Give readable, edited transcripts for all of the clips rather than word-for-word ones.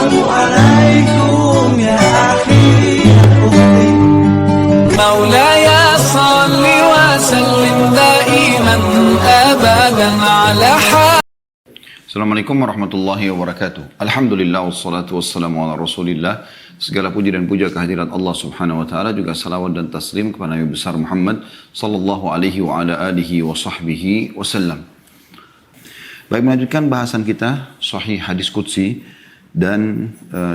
عليكم يا أخي يا أختي مولاي صل وسلم دائما أبدا على Assalamualaikum warahmatullahi wabarakatuh. Alhamdulillah wassalatu wassalamu ala rasulillah. Segala puji dan puja kehadirat Allah subhanahu wa ta'ala. Juga salawat dan taslim kepada Nabi besar Muhammad sallallahu alaihi wa ala alihi wa sahbihi wasallam. Baik, melanjutkan bahasan kita Sahih Hadis Qudsi. Dan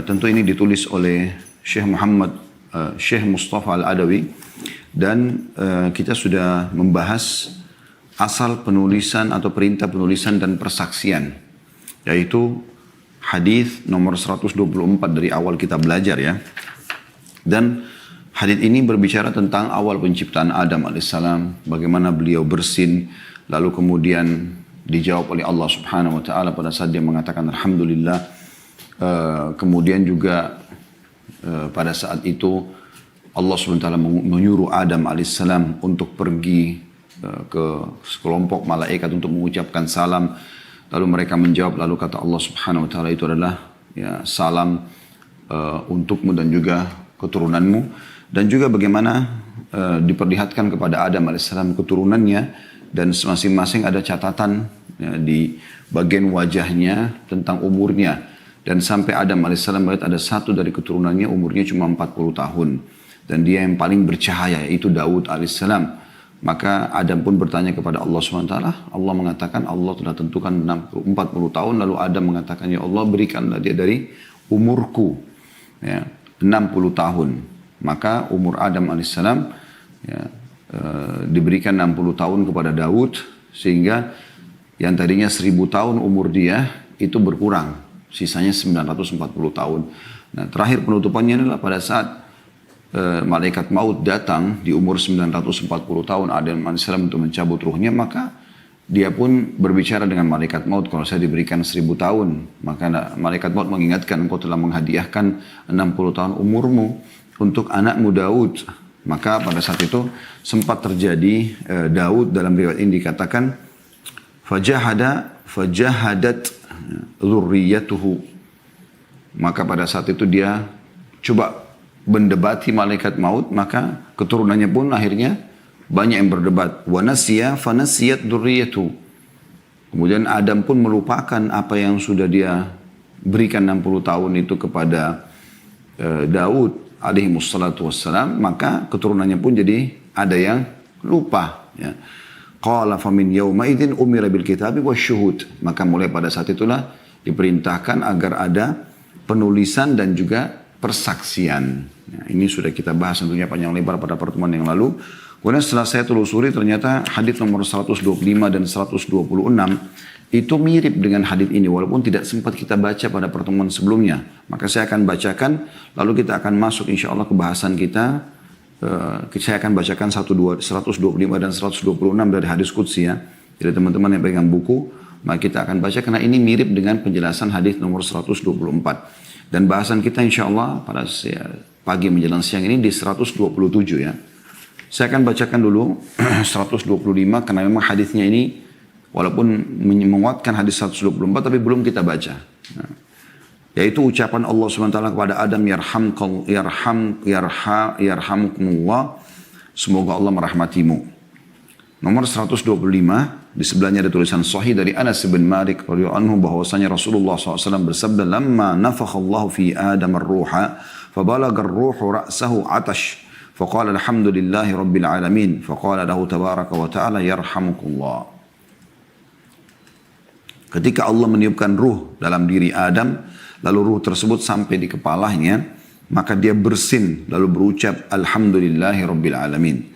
tentu ini ditulis oleh Syekh Syekh Mustafa Al-Adawi. Dan kita sudah membahas asal penulisan atau perintah penulisan dan persaksian, yaitu hadis nomor 124 dari awal kita belajar ya. Dan hadis ini berbicara tentang awal penciptaan Adam alaihissalam, bagaimana beliau bersin, lalu kemudian dijawab oleh Allah subhanahu wa ta'ala pada saat dia mengatakan Alhamdulillah. Kemudian juga pada saat itu Allah subhanahu wa ta'ala menyuruh Adam alaihissalam untuk pergi ke sekelompok malaikat untuk mengucapkan salam. Lalu mereka menjawab, lalu kata Allah subhanahu wa ta'ala itu adalah ya, salam untukmu dan juga keturunanmu. Dan juga bagaimana diperlihatkan kepada Adam AS keturunannya, dan masing-masing ada catatan ya, di bagian wajahnya tentang umurnya. Dan sampai Adam AS melihat ada satu dari keturunannya umurnya cuma 40 tahun. Dan dia yang paling bercahaya, yaitu Daud AS. Maka Adam pun bertanya kepada Allah SWT. Allah mengatakan Allah telah tentukan 40 tahun. Lalu Adam mengatakan, ya Allah berikanlah dia dari umurku ya, 60 tahun. Maka umur Adam AS ya, diberikan 60 tahun kepada Daud. Sehingga yang tadinya 1000 tahun umur dia itu berkurang. Sisanya 940 tahun. Nah, terakhir penutupannya adalah pada saat malaikat maut datang di umur 940 tahun Adam AS untuk mencabut ruhnya, maka dia pun berbicara dengan malaikat maut, kalau saya diberikan 1000 tahun, maka malaikat maut mengingatkan, engkau telah menghadiahkan 60 tahun umurmu untuk anakmu Daud. Maka pada saat itu sempat terjadi Daud, dalam riwayat ini dikatakan fajahadat dzurriyyatuhu, maka pada saat itu dia coba mendebati malaikat maut, maka keturunannya pun akhirnya banyak yang berdebat. Wa nasiya fanasiyat dzurriyyatu. Kemudian Adam pun melupakan apa yang sudah dia berikan 60 tahun itu kepada Daud alaihi wassalatu wassalam, maka keturunannya pun jadi ada yang lupa ya. Qala famin yawma idzin umira bil kitabi wasyuhud. Maka mulai pada saat itulah diperintahkan agar ada penulisan dan juga persaksian. Nah, ini sudah kita bahas tentunya panjang lebar pada pertemuan yang lalu. Kemudian setelah saya telusuri, ternyata hadis nomor 125 dan 126 itu mirip dengan hadis ini, walaupun tidak sempat kita baca pada pertemuan sebelumnya. Maka saya akan bacakan, lalu kita akan masuk insya Allah ke bahasan kita. Saya akan bacakan 125 dan 126 dari hadis Qudsi ya. Jadi teman-teman yang pegang buku, maka kita akan baca karena ini mirip dengan penjelasan hadis nomor 124. Dan bahasan kita insya Allah pada pagi menjelang siang ini di 127 ya. Saya akan bacakan dulu 125 karena memang hadisnya ini walaupun menguatkan hadis 124 tapi belum kita baca. Nah, yaitu ucapan Allah SWT kepada Adam, yarhamukumullah, semoga Allah merahmatimu. Nomor 125, di sebelahnya ada tulisan sahih dari Anas bin Malik radhiyallahu anhu bahwasanya Rasulullah SAW bersabda, "Lamma nafakhallahu fi Adam ar-ruha, fabalagha ar-ruhu ra'sahu 'atash, faqala alhamdulillahi rabbil alamin, faqala lahu tabaraka wa ta'ala yarhamukullah." Ketika Allah meniupkan ruh dalam diri Adam, lalu ruh tersebut sampai di kepalanya, maka dia bersin lalu berucap alhamdulillahi rabbil alamin.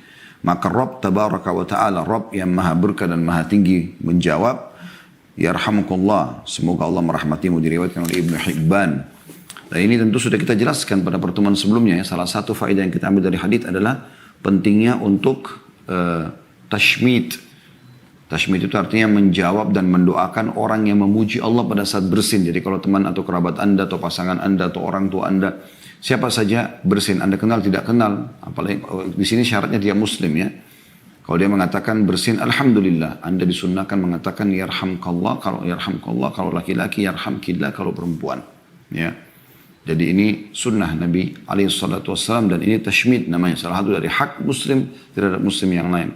Maka Rabb tabaraka wa ta'ala, Rabb yang maha berkah dan maha tinggi menjawab, yarhamukullah, semoga Allah merahmatimu, diriwayatkan oleh Ibnu Hibban. Dan ini tentu sudah kita jelaskan pada pertemuan sebelumnya ya. Salah satu faedah yang kita ambil dari hadits adalah pentingnya untuk tashmid. Tashmid itu artinya menjawab dan mendoakan orang yang memuji Allah pada saat bersin. Jadi kalau teman atau kerabat Anda atau pasangan Anda atau orang tua Anda, siapa saja bersin, Anda kenal tidak kenal, apalagi di sini syaratnya dia muslim ya. Kalau dia mengatakan bersin alhamdulillah, Anda disunnahkan mengatakan yarhamkallah kalau yarhamkallah, kalau laki-laki yarhamkillah kalau perempuan ya. Jadi ini sunnah Nabi SAW dan ini tashmid namanya. Salah satu dari hak muslim terhadap muslim yang lain.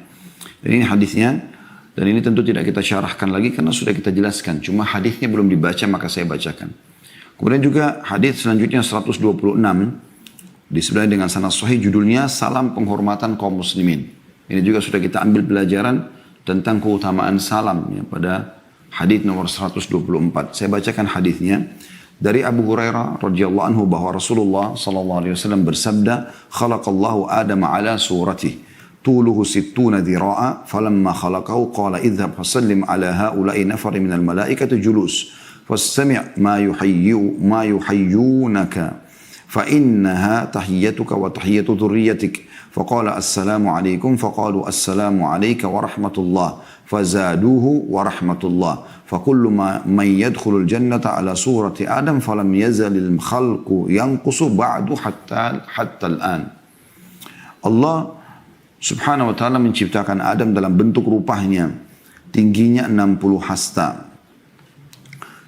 Dan ini hadisnya. Dan ini tentu tidak kita syarahkan lagi karena sudah kita jelaskan. Cuma hadisnya belum dibaca maka saya bacakan. Kemudian juga hadis selanjutnya 126. Disebut dengan sanad sahih judulnya Salam Penghormatan Kaum Muslimin. Ini juga sudah kita ambil pelajaran tentang keutamaan salam ya, pada hadis nomor 124. Saya bacakan hadisnya. Dari Abu Hurairah radhiyallahu anhu bahwa Rasulullah sallallahu alaihi wasallam bersabda, "Khalaqallahu Adam ala suratihi, طوله 60 ذراعا فلما خلقه قال اذهب فسلم على هؤلاء نفر من الملائكة جلوس فاستمع ما يحيونك فإنها تحيتك وتحية ذريتك فقال السلام عليكم فقالوا السلام عليك ورحمة الله فزادوه ورحمة الله فكل من يدخل الجنة على صورة آدم فلم يزل الخلق ينقص بعد حتى الآن." Allah Subhanahu wa ta'ala menciptakan Adam dalam bentuk rupanya. Tingginya 60 hasta.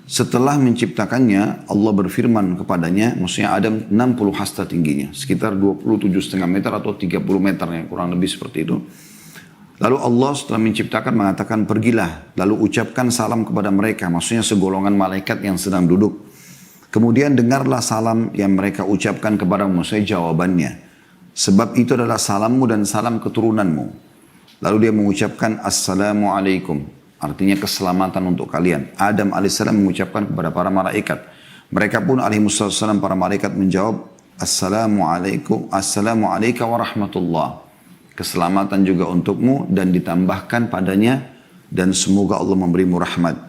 Setelah menciptakannya, Allah berfirman kepadanya, maksudnya Adam 60 hasta tingginya. Sekitar 27,5 meter atau 30 meter ya, kurang lebih seperti itu. Lalu Allah setelah menciptakan mengatakan, "Pergilah, lalu ucapkan salam kepada mereka." Maksudnya segolongan malaikat yang sedang duduk. Kemudian dengarlah salam yang mereka ucapkan kepadamu, maksudnya jawabannya. Sebab itu adalah salammu dan salam keturunanmu. Lalu dia mengucapkan Assalamualaikum. Artinya keselamatan untuk kalian. Adam alaihissalam mengucapkan kepada para malaikat. Mereka pun alaihissalam para malaikat menjawab Assalamualaikum. Assalamualaikum warahmatullah. Keselamatan juga untukmu dan ditambahkan padanya. Dan semoga Allah memberimu rahmat.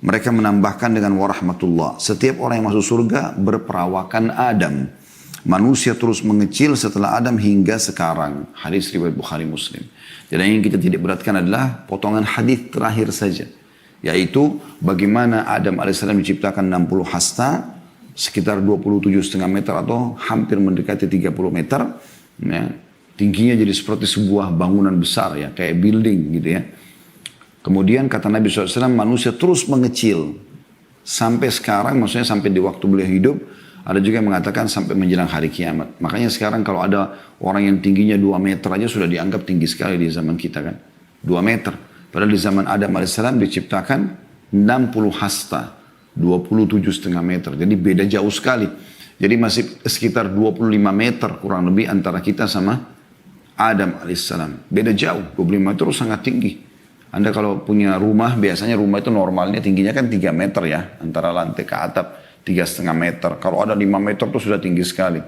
Mereka menambahkan dengan warahmatullah. Setiap orang yang masuk surga berperawakan Adam. Manusia terus mengecil setelah Adam hingga sekarang. Hadis riwayat Bukhari Muslim. Jadi yang kita tidak beratkan adalah potongan hadis terakhir saja. Yaitu bagaimana Adam AS diciptakan 60 hasta. Sekitar 27,5 meter atau hampir mendekati 30 meter. Ya, tingginya jadi seperti sebuah bangunan besar ya. Kayak building gitu ya. Kemudian kata Nabi SAW manusia terus mengecil. Sampai sekarang maksudnya sampai di waktu beliau hidup. Ada juga yang mengatakan sampai menjelang hari kiamat. Makanya sekarang kalau ada orang yang tingginya 2 meter aja sudah dianggap tinggi sekali di zaman kita kan. 2 meter. Padahal di zaman Adam AS diciptakan 60 hasta. 27,5 meter. Jadi beda jauh sekali. Jadi masih sekitar 25 meter kurang lebih antara kita sama Adam AS. Beda jauh. 25 meter sangat tinggi. Anda kalau punya rumah, biasanya rumah itu normalnya tingginya kan 3 meter ya. Antara lantai ke atap. 3,5 meter. Kalau ada 5 meter itu sudah tinggi sekali.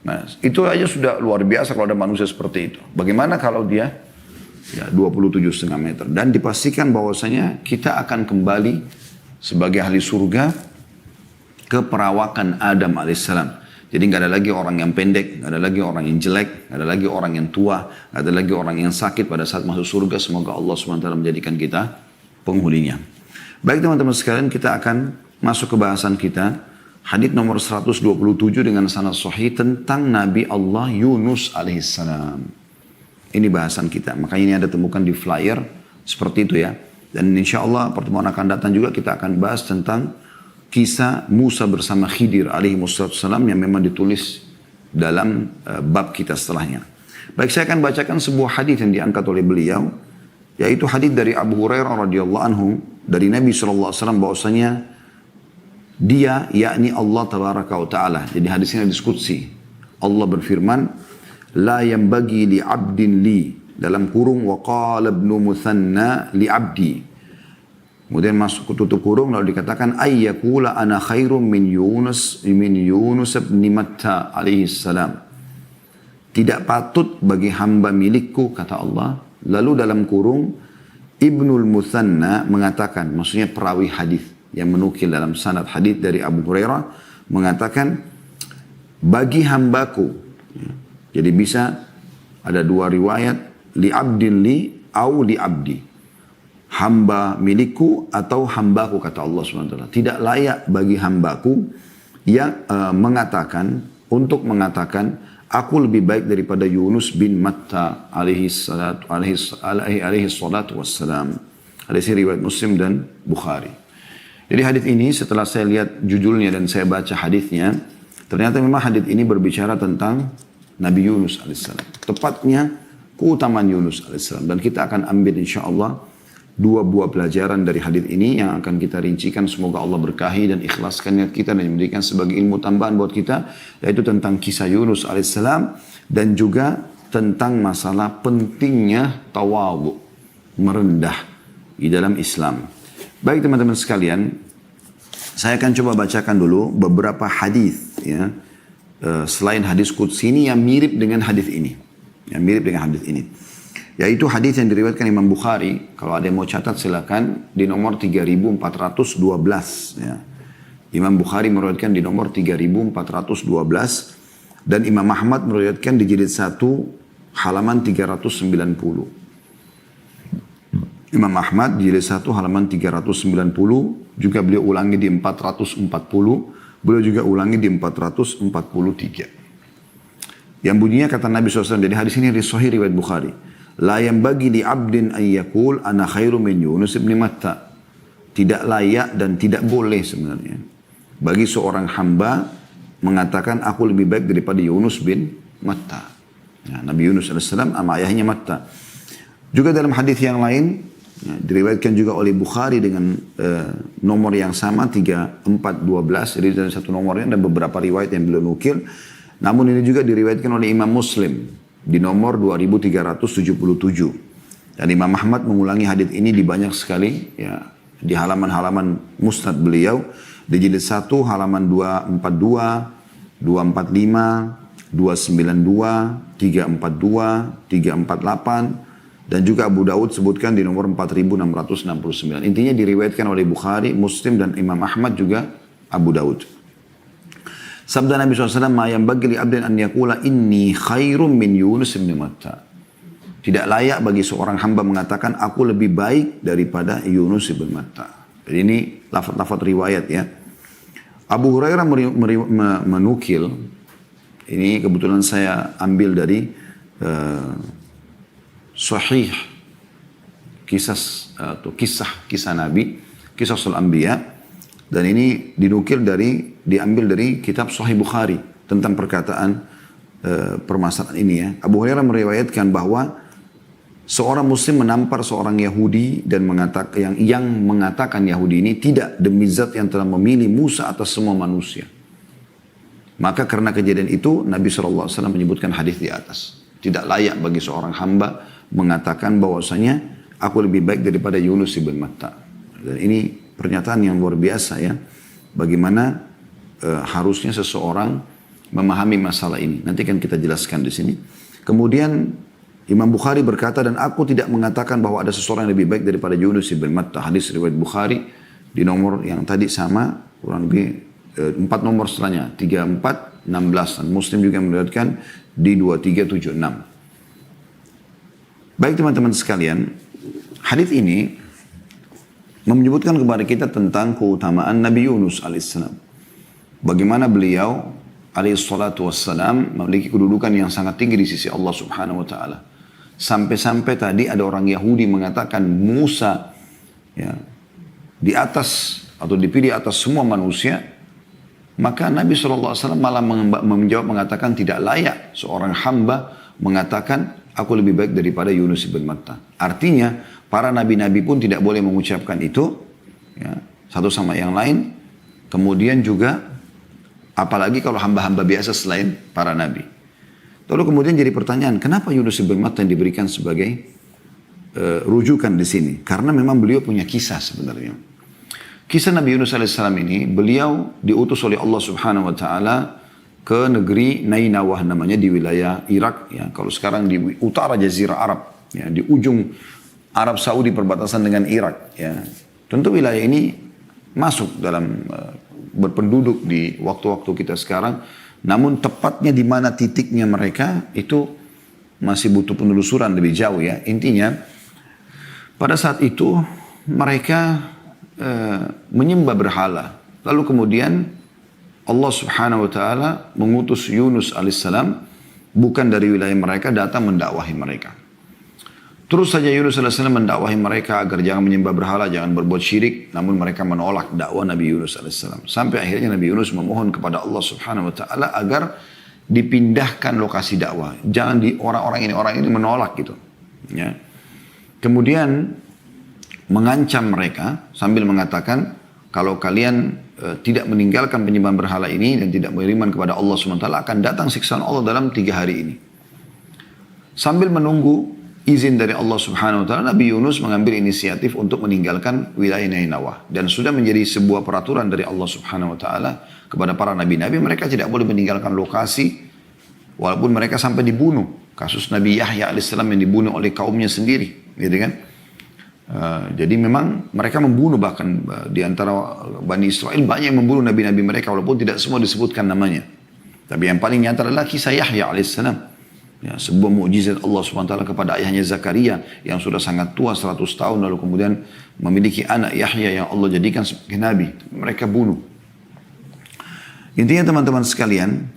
Nah, itu aja sudah luar biasa kalau ada manusia seperti itu. Bagaimana kalau dia ya 27,5 meter. Dan dipastikan bahwasanya kita akan kembali sebagai ahli surga ke perawakan Adam alaihissalam. Jadi nggak ada lagi orang yang pendek, nggak ada lagi orang yang jelek, nggak ada lagi orang yang tua, nggak ada lagi orang yang sakit pada saat masuk surga. Semoga Allah SWT menjadikan kita penghuninya. Baik teman-teman sekalian, kita akan masuk ke bahasan kita. Hadits nomor 127 dengan sanad sahih tentang Nabi Allah Yunus alaihissalam. Ini bahasan kita. Makanya ini ada temukan di flyer seperti itu ya. Dan insya Allah pertemuan akan datang juga kita akan bahas tentang kisah Musa bersama Khidir alaihissalam yang memang ditulis dalam bab kita setelahnya. Baik, saya akan bacakan sebuah hadits yang diangkat oleh beliau, yaitu hadits dari Abu Hurairah radhiyallahu anhu dari Nabi SAW bahwasanya dia, yakni Allah tabaraka wa ta'ala. Jadi hadisnya diskusi. Allah berfirman, la yanbaghi li 'abdin li, dalam kurung wa qala ibnu Muthanna li 'abdi. Kemudian masuk ke tutup kurung lalu dikatakan ayyakula ana khairum min Yunus bin Matta alaihi salam. Tidak patut bagi hamba milikku kata Allah. Lalu dalam kurung Ibnul Muthanna mengatakan, maksudnya perawi hadis yang menukil dalam sanad hadis dari Abu Hurairah mengatakan bagi hambaku. Jadi bisa ada dua riwayat li abdin li au li abdi. Hamba milikku atau hambaku kata Allah SWT. Tidak layak bagi hambaku yang mengatakan aku lebih baik daripada Yunus bin Matta alaihi salatu wassalam. Hadis riwayat Muslim dan Bukhari. Jadi hadis ini setelah saya lihat judulnya dan saya baca hadisnya, Ternyata memang hadits ini berbicara tentang Nabi Yunus alaihissalam. Tepatnya keutamaan Yunus alaihissalam. Dan kita akan ambil insya Allah 2 buah pelajaran dari hadits ini yang akan kita rincikan. Semoga Allah berkahi dan ikhlaskan niat kita dan memberikan sebagai ilmu tambahan buat kita. Yaitu tentang kisah Yunus alaihissalam dan juga tentang masalah pentingnya tawadhu, merendah di dalam Islam. Baik teman-teman sekalian, saya akan coba bacakan dulu beberapa hadis ya, selain hadis qudsi ini yang mirip dengan hadis ini, yaitu hadis yang diriwayatkan Imam Bukhari. Kalau ada yang mau catat silakan, di nomor 3412 ya. Imam Bukhari meriwayatkan di nomor 3412 dan Imam Ahmad meriwayatkan di jilid 1 halaman 390. Imam Ahmad jilid 1 halaman 390, juga beliau ulangi di 440, beliau juga ulangi di 443. Yang bunyinya kata Nabi SAW, jadi hadis ini sahih riwayat Bukhari. La yanbaghi li 'abdin an yaqul ana khairu min Yunus ibn Matta. Tidak layak dan tidak boleh sebenarnya bagi seorang hamba mengatakan aku lebih baik daripada Yunus bin Matta. Ya, Nabi Yunus AS sama ayahnya Matta. Juga dalam hadis yang lain, ya, diriwayatkan juga oleh Bukhari dengan nomor yang sama 3412, jadi dari satu nomornya dan beberapa riwayat yang beliau nukil. Namun ini juga diriwayatkan oleh Imam Muslim di nomor 2377. Dan Imam Ahmad mengulangi hadis ini di banyak sekali ya, di halaman-halaman musnad beliau, di jilid 1 halaman 242, 245, 292, 342, 348, dan juga Abu Daud sebutkan di nomor 4669. Intinya diriwayatkan oleh Bukhari, Muslim dan Imam Ahmad juga Abu Daud. Sabda Nabi SAW, "Ma yanbaghi li 'abdin an yaqula inni khairum min Yunus bin Matta." Tidak layak bagi seorang hamba mengatakan aku lebih baik daripada Yunus bin Matta. Jadi ini lafaz-lafaz riwayat ya. Abu Hurairah menukil, ini kebetulan saya ambil dari Sahih kisah Nabi, kisah Anbiya, dan ini diambil dari kitab Sahih Bukhari tentang perkataan permasalahan ini ya. Abu Hurairah meriwayatkan bahwa seorang muslim menampar seorang Yahudi dan yang mengatakan Yahudi ini tidak demi zat yang telah memilih Musa atas semua manusia. Maka karena kejadian itu Nabi SAW menyebutkan hadis di atas. Tidak layak bagi seorang hamba mengatakan bahwasanya aku lebih baik daripada Yunus bin Matta. Dan ini pernyataan yang luar biasa ya. Bagaimana harusnya seseorang memahami masalah ini. Nanti kan kita jelaskan di sini. Kemudian Imam Bukhari berkata, dan aku tidak mengatakan bahwa ada seseorang yang lebih baik daripada Yunus bin Matta. Hadis riwayat Bukhari di nomor yang tadi sama, kurang lebih 4 nomor setelahnya, 3416. Dan Muslim juga meriwayatkan di 2376. Baik teman-teman sekalian, hadis ini menyebutkan kepada kita tentang keutamaan Nabi Yunus alaihissalam. Bagaimana beliau alaihissalatu wassalam memiliki kedudukan yang sangat tinggi di sisi Allah subhanahu wa ta'ala. Sampai-sampai tadi ada orang Yahudi mengatakan Musa ya, di atas atau dipilih atas semua manusia. Maka Nabi SAW malah menjawab mengatakan tidak layak seorang hamba mengatakan aku lebih baik daripada Yunus bin Matta. Artinya para nabi-nabi pun tidak boleh mengucapkan itu ya, satu sama yang lain. Kemudian juga apalagi kalau hamba-hamba biasa selain para nabi. Lalu kemudian jadi pertanyaan, kenapa Yunus bin Matta yang diberikan sebagai rujukan di sini? Karena memang beliau punya kisah sebenarnya. Kisah Nabi Yunus alaihissalam ini, beliau diutus oleh Allah subhanahu wa ta'ala ke negeri Nainawah namanya di wilayah Irak. Ya. Kalau sekarang di utara Jazirah Arab, ya, di ujung Arab Saudi perbatasan dengan Irak. Ya. Tentu wilayah ini masuk dalam berpenduduk di waktu-waktu kita sekarang. Namun tepatnya di mana titiknya mereka itu masih butuh penelusuran lebih jauh ya. Intinya pada saat itu mereka menyembah berhala. Lalu kemudian Allah subhanahu wa ta'ala mengutus Yunus alaihissalam bukan dari wilayah mereka datang mendakwahi mereka. Terus saja Yunus AS mendakwahi mereka agar jangan menyembah berhala, jangan berbuat syirik. Namun mereka menolak dakwah Nabi Yunus AS. Sampai akhirnya Nabi Yunus memohon kepada Allah Subhanahu Wa Taala agar dipindahkan lokasi dakwah. Jangan orang ini menolak gitu. Ya. Kemudian mengancam mereka sambil mengatakan, kalau kalian tidak meninggalkan penyembahan berhala ini dan tidak beriman kepada Allah Subhanahu Wa Taala, akan datang siksaan Allah dalam 3 hari ini. Sambil menunggu izin dari Allah Subhanahu Wa Taala, Nabi Yunus mengambil inisiatif untuk meninggalkan wilayah Nainawah, dan sudah menjadi sebuah peraturan dari Allah Subhanahu Wa Taala kepada para nabi-nabi, mereka tidak boleh meninggalkan lokasi walaupun mereka sampai dibunuh. Kasus Nabi Yahya alaihissalam yang dibunuh oleh kaumnya sendiri, gitu kan? Jadi memang mereka membunuh, bahkan di antara Bani Israel banyak yang membunuh nabi-nabi mereka walaupun tidak semua disebutkan namanya. Tapi yang paling nyata adalah kisah Yahya alaihissalam. Ya, sebuah mukjizat Allah SWT kepada ayahnya Zakaria yang sudah sangat tua 100 tahun lalu kemudian memiliki anak Yahya yang Allah jadikan sebagai nabi. Mereka bunuh. Intinya teman-teman sekalian,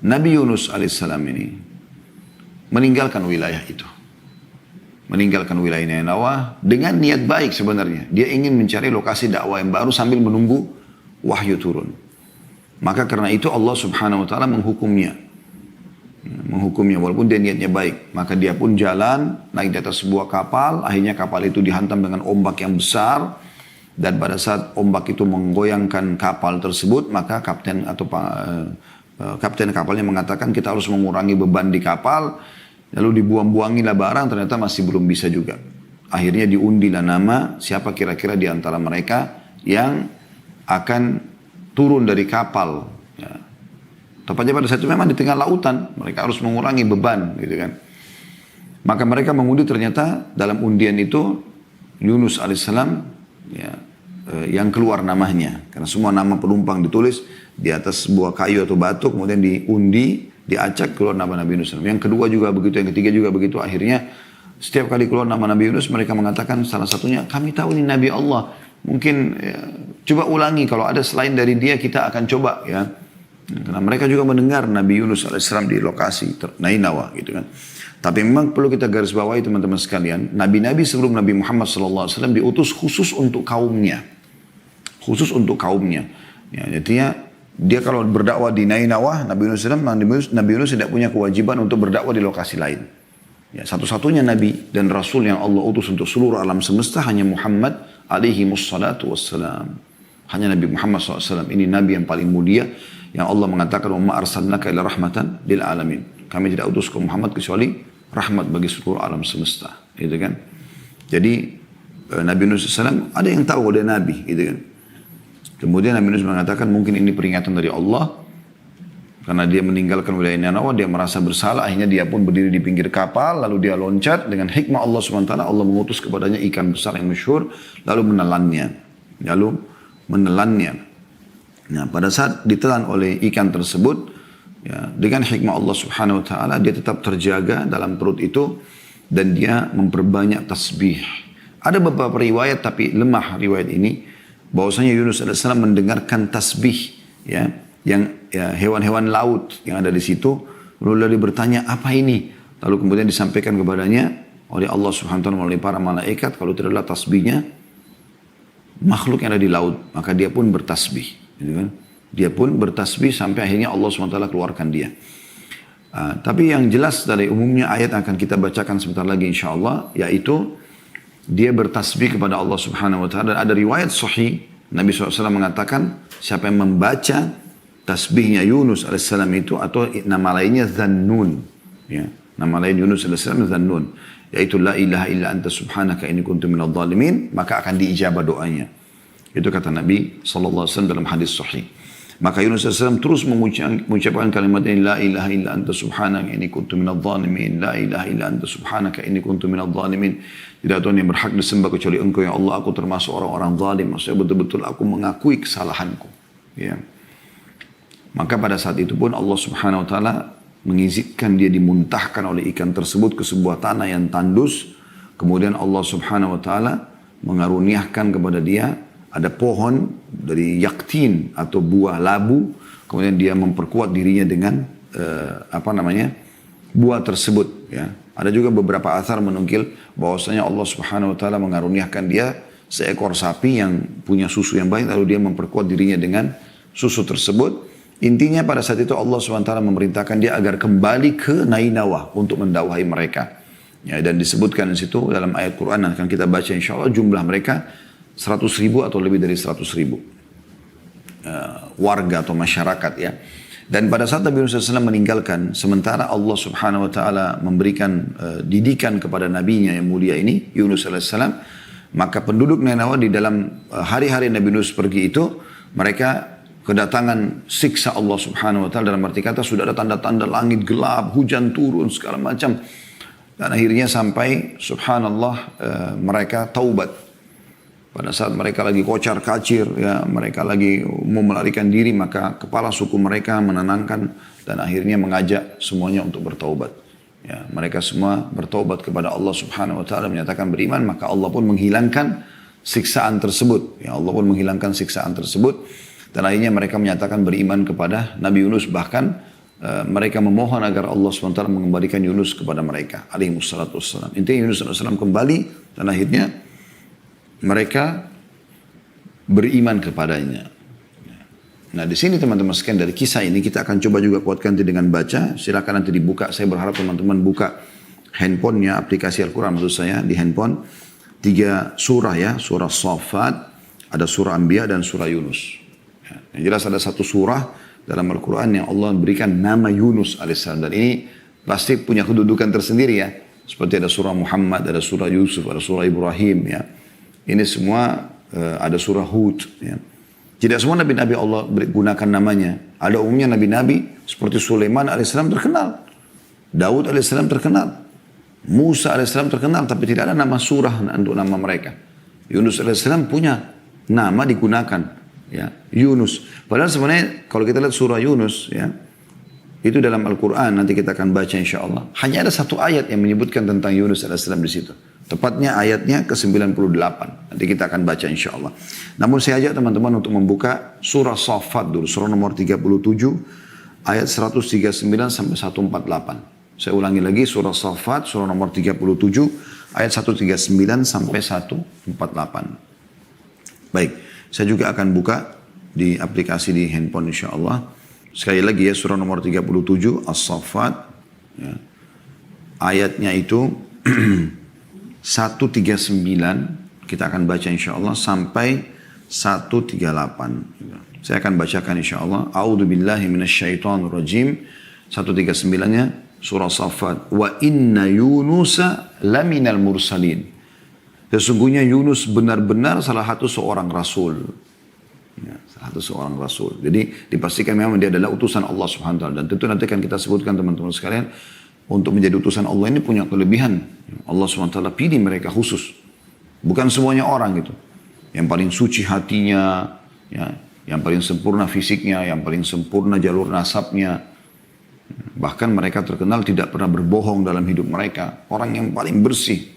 Nabi Yunus alaihissalam ini meninggalkan wilayah itu. Meninggalkan wilayah Nainawah dengan niat baik sebenarnya. Dia ingin mencari lokasi dakwah yang baru sambil menunggu wahyu turun. Maka karena itu Allah Subhanahu Wa Taala menghukumnya walaupun dia niatnya baik. Maka dia pun jalan naik di atas sebuah kapal. Akhirnya kapal itu dihantam dengan ombak yang besar, dan pada saat ombak itu menggoyangkan kapal tersebut, maka kapten kapalnya mengatakan kita harus mengurangi beban di kapal. Lalu dibuang-buangilah barang, ternyata masih belum bisa juga. Akhirnya diundilah nama siapa kira-kira di antara mereka yang akan turun dari kapal. Ya. Tepatnya pada saat itu memang di tengah lautan, mereka harus mengurangi beban, gitu kan. Maka mereka mengundi, ternyata dalam undian itu Yunus alaihissalam ya, yang keluar namanya. Karena semua nama penumpang ditulis di atas sebuah kayu atau batu, kemudian diundi, diacak, keluar nama Nabi Yunus. Yang kedua juga begitu, yang ketiga juga begitu. Akhirnya setiap kali keluar nama Nabi Yunus, mereka mengatakan salah satunya, kami tahu ini Nabi Allah. Mungkin ya, coba ulangi, kalau ada selain dari dia kita akan coba ya. Karena mereka juga mendengar Nabi Yunus alaihissalam di lokasi Nainawah gitu kan. Tapi memang perlu kita garis bawahi teman-teman sekalian, nabi-nabi sebelum Nabi Muhammad SAW diutus khusus untuk kaumnya. Khusus untuk kaumnya. Ya, jadi dia kalau berdakwah di Nainawah, Nabi Yunus tidak punya kewajiban untuk berdakwah di lokasi lain. Ya, satu-satunya nabi dan rasul yang Allah utus untuk seluruh alam semesta hanya Muhammad alaihi wassalatu wassalam. Hanya Nabi Muhammad SAW. Ini nabi yang paling mulia, yang Allah mengatakan, "Wa ma arsalnaka illa rahmatan lil alamin." Kami tidak utus ke Muhammad kecuali rahmat bagi seluruh alam semesta, gitu kan? Jadi Nabi Yunus SAW ada yang tahu dia nabi, gitu kan? Kemudian Nabi Yunus mengatakan mungkin ini peringatan dari Allah karena dia meninggalkan wilayah Nainawah, dia merasa bersalah, akhirnya dia pun berdiri di pinggir kapal, lalu dia loncat dengan hikmah Allah SWT. Allah mengutus kepadanya ikan besar yang masyhur, lalu menelannya. Nah, pada saat ditelan oleh ikan tersebut, ya, dengan hikmah Allah Subhanahu Wa Taala dia tetap terjaga dalam perut itu dan dia memperbanyak tasbih. Ada beberapa riwayat tapi lemah riwayat ini, bahwasanya Yunus AS mendengarkan tasbih, ya, yang ya, hewan-hewan laut yang ada di situ. Lalu dia bertanya, apa ini? Lalu kemudian disampaikan kepadanya oleh Allah Subhanahu Wa Taala melalui para malaikat, kalau itu adalah tasbihnya makhluk yang ada di laut. Maka dia pun bertasbih. Gitu kan? Dia pun bertasbih sampai akhirnya Allah SWT keluarkan dia. Tapi yang jelas dari umumnya ayat akan kita bacakan sebentar lagi insyaAllah, yaitu dia bertasbih kepada Allah Subhanahu Wa Taala. Dan ada riwayat sahih Nabi SAW mengatakan siapa yang membaca tasbihnya Yunus alaihissalam itu, atau nama lainnya Dhannun, ya, nama lain Yunus alaihissalam Dhannun, yaitu la ilaha illa anta subhanaka inni kuntu minadh dhalimin, maka akan diijabah doanya. Itu kata Nabi SAW dalam hadis sahih. Maka Yunus SAW terus mengucapkan kalimat ini, la ilaha illa anta subhanaka inni kuntu minadh dhalimin, la ilaha illa anta subhanaka inni kuntu minadh dhalimin. Tidak Tuhan yang berhak disembah kecuali Engkau ya Allah, aku termasuk orang-orang zalim. Maksudnya betul-betul aku mengakui kesalahanku. Ya. Maka pada saat itu pun Allah Subhanahu Wa Taala mengizinkan dia dimuntahkan oleh ikan tersebut ke sebuah tanah yang tandus. Kemudian Allah Subhanahu Wa Taala mengaruniakan kepada dia ada pohon dari yaktin atau buah labu, kemudian dia memperkuat dirinya dengan buah tersebut, ya. Ada juga beberapa athar menukil bahwasanya Allah Subhanahu wa taala mengaruniakan dia seekor sapi yang punya susu yang baik, lalu dia memperkuat dirinya dengan susu tersebut. Intinya pada saat itu Allah Subhanahu wa taala memerintahkan dia agar kembali ke Nainawa untuk mendakwahi mereka. Ya, dan disebutkan di situ dalam ayat Quran yang akan kita baca insya Allah, jumlah mereka 100.000 atau lebih dari 100.000 warga atau masyarakat ya. Dan pada saat Nabi Yunus SAW meninggalkan, sementara Allah Subhanahu Wa Taala memberikan didikan kepada nabinya yang mulia ini, Yunus SAW, maka penduduk Nainawa di dalam hari-hari Nabi Yunus pergi itu, mereka kedatangan siksa Allah Subhanahu Wa Taala, dalam arti kata sudah ada tanda-tanda langit gelap, hujan turun segala macam, dan akhirnya sampai Subhanallah mereka taubat. Pada saat mereka lagi kocar kacir, ya, mereka lagi mau melarikan diri, maka kepala suku mereka menenangkan dan akhirnya mengajak semuanya untuk bertaubat. Ya, mereka semua bertaubat kepada Allah Subhanahu Wa Taala, menyatakan beriman, maka Allah pun menghilangkan siksaan tersebut. Ya, Allah pun menghilangkan siksaan tersebut dan akhirnya mereka menyatakan beriman kepada Nabi Yunus, bahkan mereka memohon agar Allah Subhanahu Wa Taala mengembalikan Yunus kepada mereka. Alaihi wassalatu wassalam. Intinya Yunus SAW kembali dan akhirnya mereka beriman kepadanya. Nah, di sini teman-teman sekalian, dari kisah ini kita akan coba juga kuatkan dengan baca. Silakan nanti dibuka. Saya berharap teman-teman buka handphonenya, aplikasi Al-Quran maksud saya, di handphone. 3 surah ya, surah Shaffat, ada surah Anbiya dan surah Yunus. Ya, yang jelas ada 1 surah dalam Al-Quran yang Allah berikan nama Yunus alaihissalam. Dan ini pasti punya kedudukan tersendiri ya. Seperti ada surah Muhammad, ada surah Yusuf, ada surah Ibrahim ya. Ini semua ada surah Hud. Ya. Tidak semua nabi-nabi Allah gunakan namanya. Ada umumnya nabi-nabi seperti Sulaiman alaihissalam terkenal. Daud alaihissalam terkenal. Musa alaihissalam terkenal. Tapi tidak ada nama surah untuk nama mereka. Yunus alaihissalam punya nama digunakan. Ya, Yunus. Padahal sebenarnya kalau kita lihat surah Yunus, ya, itu dalam Al-Quran, nanti kita akan baca insya Allah. Hanya ada 1 ayat yang menyebutkan tentang Yunus alaihissalam di situ. Tepatnya ayatnya ke-98. Nanti kita akan baca insya Allah. Namun saya ajak teman-teman untuk membuka surah Shaffat dulu. Surah nomor 37 ayat 139 sampai 148. Saya ulangi lagi, surah Shaffat surah nomor 37 ayat 139 sampai 148. Baik, saya juga akan buka di aplikasi di handphone insya Allah. Sekali lagi ya, surah nomor 37 As-Shaffat ya. Ayatnya itu 139 kita akan baca insya Allah sampai 138. Saya akan bacakan insya Allah. A'udhu billahi minasyaitonir rajim. 139-nya surah Shaffat. Wa inna Yunusa laminal mursalin. Sesungguhnya Yunus benar-benar salah satu seorang rasul. Ya, salah satu seorang rasul. Jadi dipastikan memang dia adalah utusan Allah Subhanahu wa taala. Dan tentu nanti akan kita sebutkan teman-teman sekalian, untuk menjadi utusan Allah ini punya kelebihan. Allah SWT pilih mereka khusus. Bukan semuanya orang gitu. Yang paling suci hatinya, ya, yang paling sempurna fisiknya, yang paling sempurna jalur nasabnya. Bahkan mereka terkenal tidak pernah berbohong dalam hidup mereka. Orang yang paling bersih.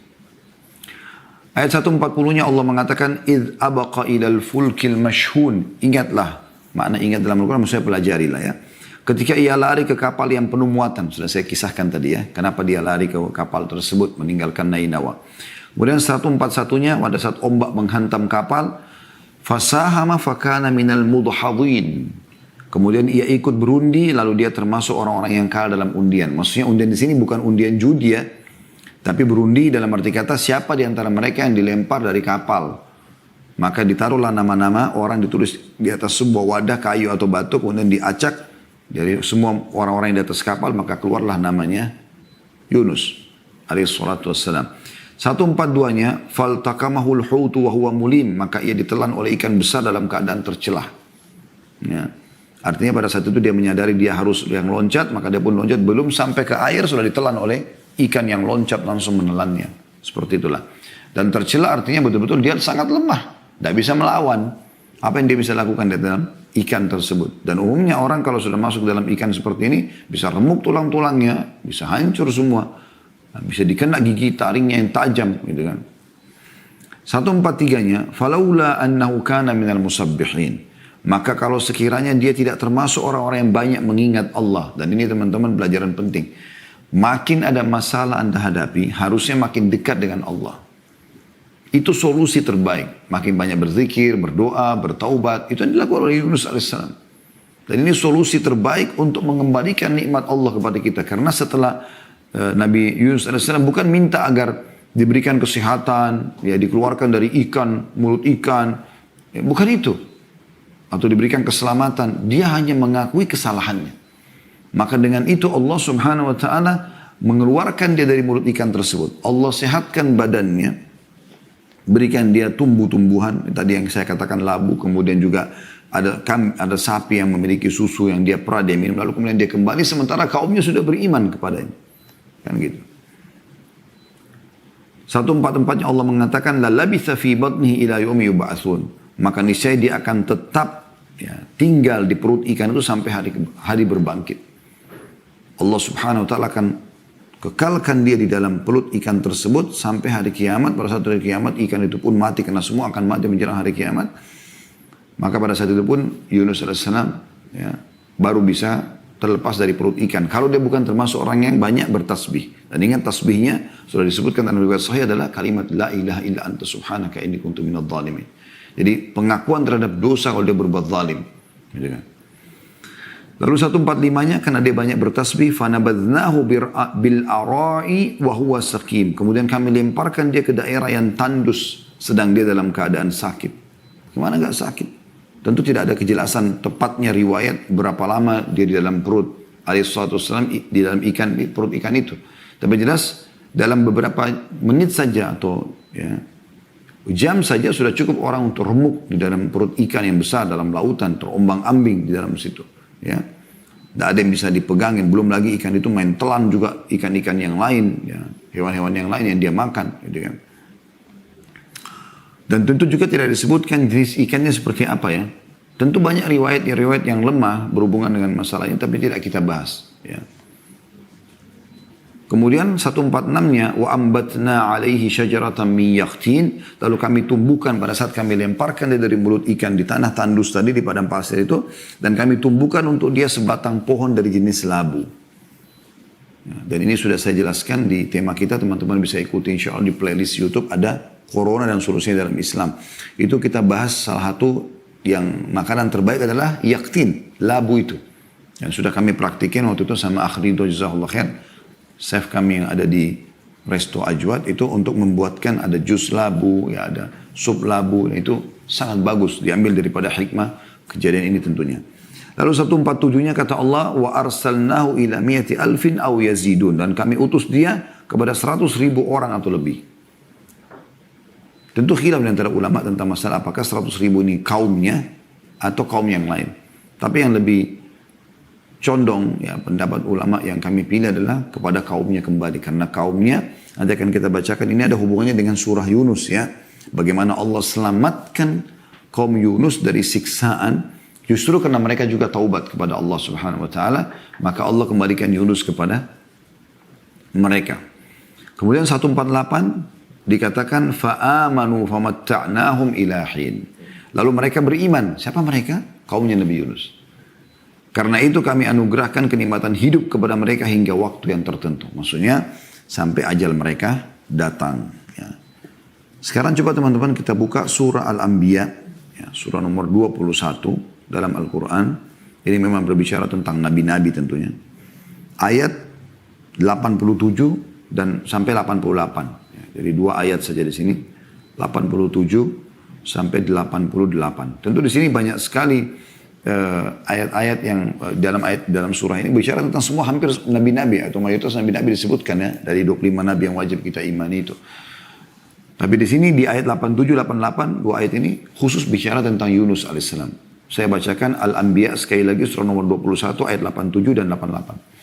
Ayat 140-nya Allah mengatakan, إِذْ أَبَقَ إِلَى الْفُلْكِ الْمَشْهُونَ. Ingatlah. Makna ingat dalam Al-Quran, maksudnya pelajarilah ya. Ketika ia lari ke kapal yang penuh muatan. Sudah saya kisahkan tadi ya. Kenapa dia lari ke kapal tersebut. Meninggalkan Nainawa. Kemudian 141-nya. Pada saat ombak menghantam kapal. Fasahama fakana minal mudhadhin. Kemudian ia ikut berundi. Lalu dia termasuk orang-orang yang kalah dalam undian. Maksudnya undian di sini bukan undian judi ya. Tapi berundi dalam arti kata siapa di antara mereka yang dilempar dari kapal. Maka ditaruhlah nama-nama orang, ditulis di atas sebuah wadah kayu atau batu. Kemudian diacak. Dari semua orang-orang yang di atas kapal, maka keluarlah namanya Yunus alaihi salatu wassalam. 142-nya, faltakamahul hutu wa huwa mulim, maka ia ditelan oleh ikan besar dalam keadaan tercelah. Ya. Artinya pada saat itu dia menyadari dia harus yang loncat, maka dia pun loncat, belum sampai ke air sudah ditelan oleh ikan yang loncat langsung menelannya. Seperti itulah. Dan tercelah artinya betul-betul dia sangat lemah, tidak bisa melawan. Apa yang dia bisa lakukan di dalam ikan tersebut. Dan umumnya orang kalau sudah masuk dalam ikan seperti ini, bisa remuk tulang-tulangnya, bisa hancur semua. Bisa dikena gigi taringnya yang tajam. Gitu kan. 143-nya, falaula annahu kana minal musabbihin. Maka kalau sekiranya dia tidak termasuk orang-orang yang banyak mengingat Allah. Dan ini teman-teman pelajaran penting. Makin ada masalah Anda hadapi, harusnya makin dekat dengan Allah. Itu solusi terbaik. Makin banyak berzikir, berdoa, bertaubat. Itu yang dilakukan oleh Yunus alaihissalam. Dan ini solusi terbaik untuk mengembalikan nikmat Allah kepada kita. Karena setelah Nabi Yunus alaihissalam bukan minta agar diberikan kesehatan, ya dikeluarkan dari ikan, mulut ikan. Ya, bukan itu. Atau diberikan keselamatan. Dia hanya mengakui kesalahannya. Maka dengan itu Allah subhanahu wa ta'ala mengeluarkan dia dari mulut ikan tersebut. Allah sehatkan badannya. Berikan dia tumbuh-tumbuhan. Tadi yang saya katakan labu. Kemudian juga ada sapi yang memiliki susu yang dia pernah dia minum. Lalu kemudian dia kembali sementara kaumnya sudah beriman kepadanya. Kan gitu. 144-nya Allah mengatakan la labitha fi batnihi ila yaumi yub'atsun. Maka niscaya dia akan tetap tinggal di perut ikan itu sampai hari berbangkit. Allah subhanahu wa ta'ala akan kekalkan dia di dalam perut ikan tersebut sampai hari kiamat. Pada saat hari kiamat ikan itu pun mati karena semua akan mati menjelang hari kiamat. Maka pada saat itu pun Yunus AS baru bisa terlepas dari perut ikan. Kalau dia bukan termasuk orang yang banyak bertasbih. Dan ingat tasbihnya sudah disebutkan dalam riwayat sahih adalah kalimat la ilaha illa anta subhanaka inni kuntu minadh dhalimin. Jadi pengakuan terhadap dosa kalau dia berbuat zalim. Gitu kan. Lalu 145-nya karena dia banyak bertasbih, fanabadnahu bil ara'i wa huwa saqim. Kemudian kami lemparkan dia ke daerah yang tandus sedang dia dalam keadaan sakit. Kemana enggak sakit? Tentu tidak ada kejelasan tepatnya riwayat berapa lama dia di dalam perut alaihissalam di dalam perut ikan itu. Tapi jelas dalam beberapa menit saja atau jam saja sudah cukup orang untuk remuk di dalam perut ikan yang besar dalam lautan, terombang-ambing di dalam situ. Ya, tidak ada yang bisa dipegangin. Belum lagi ikan itu main telan juga ikan-ikan yang lain, ya, hewan-hewan yang lain yang dia makan, gitu kan. Dan tentu juga tidak disebutkan jenis ikannya seperti apa ya. Tentu banyak riwayat yang lemah berhubungan dengan masalahnya, tapi tidak kita bahas. Ya. Kemudian 146-nya wa ambatna alaihi syajaratan min yaqtin, lalu kami tumbuhkan pada saat kami lemparkan dia dari mulut ikan di tanah tandus tadi di padang pasir itu, dan kami tumbuhkan untuk dia sebatang pohon dari jenis labu. Dan ini sudah saya jelaskan di tema kita, teman-teman bisa ikuti insyaallah di playlist YouTube ada corona dan solusinya dalam Islam. Itu kita bahas salah satu yang makanan terbaik adalah yaqtin, labu itu. Yang sudah kami praktikin waktu itu sama Akhrido jazakallahu khair. Chef kami yang ada di Resto Ajwad itu untuk membuatkan ada jus labu, ya ada sup labu, itu sangat bagus diambil daripada hikmah kejadian ini tentunya. Lalu 147-nya kata Allah wa arsalnahu ila mi'ati alfin aw yazidun, dan kami utus dia kepada 100.000 orang atau lebih. Tentu khilaf di antara ulama tentang masalah apakah 100.000 ini kaumnya atau kaum yang lain. Tapi yang lebih condong ya pendapat ulama yang kami pilih adalah kepada kaumnya kembali, karena kaumnya nanti akan kita bacakan ini ada hubungannya dengan surah Yunus ya, bagaimana Allah selamatkan kaum Yunus dari siksaan justru karena mereka juga taubat kepada Allah Subhanahu wa taala, maka Allah kembalikan Yunus kepada mereka. Kemudian 148 dikatakan fa'amanu famatta'nahum ila hin, lalu mereka beriman. Siapa mereka? Kaumnya Nabi Yunus. Karena itu kami anugerahkan kenikmatan hidup kepada mereka hingga waktu yang tertentu. Maksudnya sampai ajal mereka datang. Ya. Sekarang coba teman-teman kita buka surah Al-Anbiya. Ya, surah nomor 21 dalam Al-Quran. Ini memang berbicara tentang nabi-nabi tentunya. Ayat 87 dan sampai 88. Ya, jadi 2 ayat saja di sini. 87 sampai 88. Tentu di sini banyak sekali ayat-ayat yang dalam surah ini bicara tentang semua hampir nabi-nabi atau mayoritas nabi-nabi disebutkan ya, dari 25 nabi yang wajib kita imani itu. Tapi di sini di ayat 87 88 dua ayat ini khusus bicara tentang Yunus alaihissalam. Saya bacakan Al-Anbiya sekali lagi surah nomor 21 ayat 87 dan 88.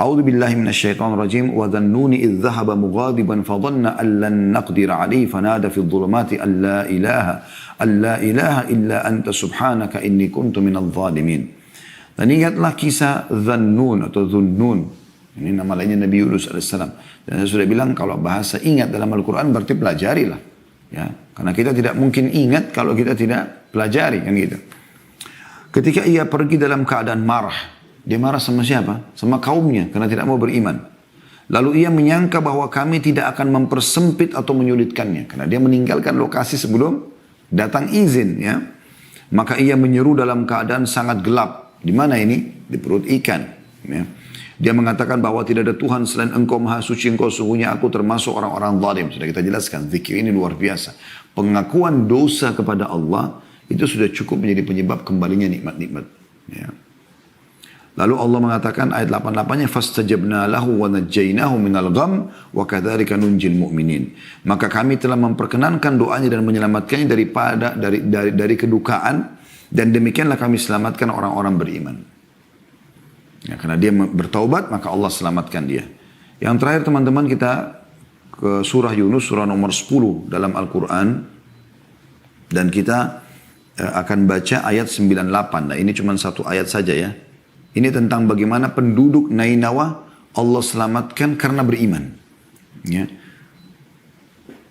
A'udzu billahi minasyaitonir rajim wa dhannuni idz dhahaba mughadiban fa dhanna an lan naqdir alayhi fanada fi dhulumati an la ilaha illa anta subhanaka inni kuntu minadh dhalimin. Dan ingatlah kisah Dhannun atau Dhunnun. Ini nama lainnya Nabi Yunus alaihissalam. Dan saya sudah bilang kalau bahasa ingat dalam Al-Quran berarti pelajarilah. Ya, karena kita tidak mungkin ingat kalau kita tidak pelajari kan gitu. Ketika ia pergi dalam keadaan marah. Dia marah sama siapa? Sama kaumnya karena tidak mau beriman. Lalu ia menyangka bahwa kami tidak akan mempersempit atau menyulitkannya. Karena dia meninggalkan lokasi sebelum datang izin. Ya. Maka ia menyeru dalam keadaan sangat gelap. Di mana ini? Di perut ikan. Ya. Dia mengatakan bahwa tidak ada Tuhan selain engkau maha suci, engkau sungguhnya aku termasuk orang-orang zalim. Sudah kita jelaskan, zikir ini luar biasa. Pengakuan dosa kepada Allah itu sudah cukup menjadi penyebab kembalinya nikmat-nikmat. Ya. Lalu Allah mengatakan ayat 88-nya fastajabna lahu wa najjaynahu minal gham wa kadzalika nunjil mu'minin. Maka kami telah memperkenankan doanya dan menyelamatkannya dari kedukaan dan demikianlah kami selamatkan orang-orang beriman. Ya, karena dia bertaubat maka Allah selamatkan dia. Yang terakhir teman-teman kita ke surah Yunus, surah nomor 10 dalam Al-Quran. Dan kita akan baca ayat 98. Nah ini cuma satu ayat saja ya. Ini tentang bagaimana penduduk Nainawa Allah selamatkan karena beriman. Ya.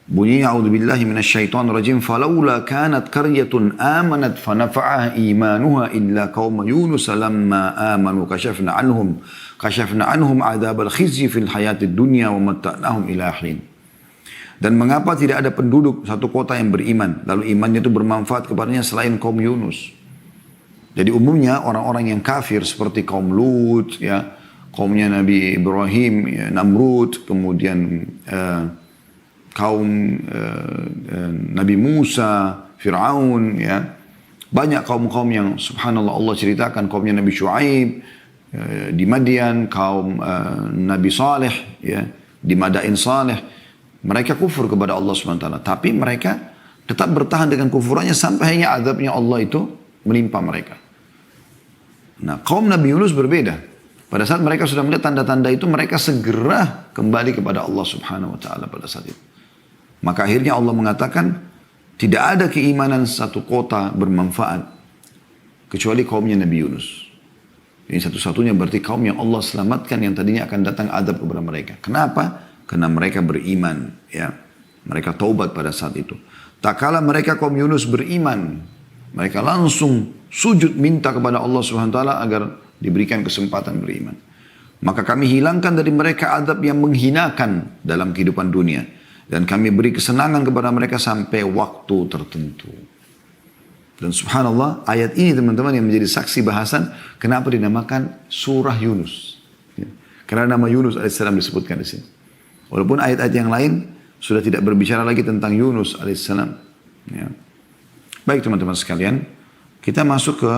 Bunyi a'udzubillahi minasyaitonirrajim falaula kanat qaryatun amanat fanafa'aha imanuha illa qauma yunus lamma amanu kashafna anhum adzabal khizyi fil hayatid dunya wa matta'nahum ila hin. Dan mengapa tidak ada penduduk satu kota yang beriman lalu imannya itu bermanfaat kepadanya selain kaum Yunus. Jadi umumnya orang-orang yang kafir seperti kaum Lut, ya, kaumnya Nabi Ibrahim, ya, Namrud, kemudian kaum Nabi Musa, Fir'aun, ya, banyak kaum-kaum yang subhanallah Allah ceritakan kaumnya Nabi Shu'aib di Madian, kaum Nabi Saleh, ya, di Madain Saleh, mereka kufur kepada Allah SWT. Tapi mereka tetap bertahan dengan kufurannya sampai hanya azabnya Allah itu menimpa mereka. Nah, kaum Nabi Yunus berbeda. Pada saat mereka sudah melihat tanda-tanda itu, mereka segera kembali kepada Allah Subhanahu wa taala pada saat itu. Maka akhirnya Allah mengatakan, tidak ada keimanan satu kota bermanfaat kecuali kaumnya Nabi Yunus. Ini satu-satunya berarti kaum yang Allah selamatkan yang tadinya akan datang azab kepada mereka. Kenapa? Karena mereka beriman, ya. Mereka taubat pada saat itu. Tak kala mereka kaum Yunus beriman, mereka langsung sujud minta kepada Allah Subhanahu wa taala agar diberikan kesempatan beriman. Maka kami hilangkan dari mereka azab yang menghinakan dalam kehidupan dunia dan kami beri kesenangan kepada mereka sampai waktu tertentu. Dan subhanallah, ayat ini teman-teman yang menjadi saksi bahasan kenapa dinamakan surah Yunus. Karena nama Yunus alaihissalam disebutkan di sini. Walaupun ayat-ayat yang lain sudah tidak berbicara lagi tentang Yunus alaihissalam. Ya. Baik teman-teman sekalian, kita masuk ke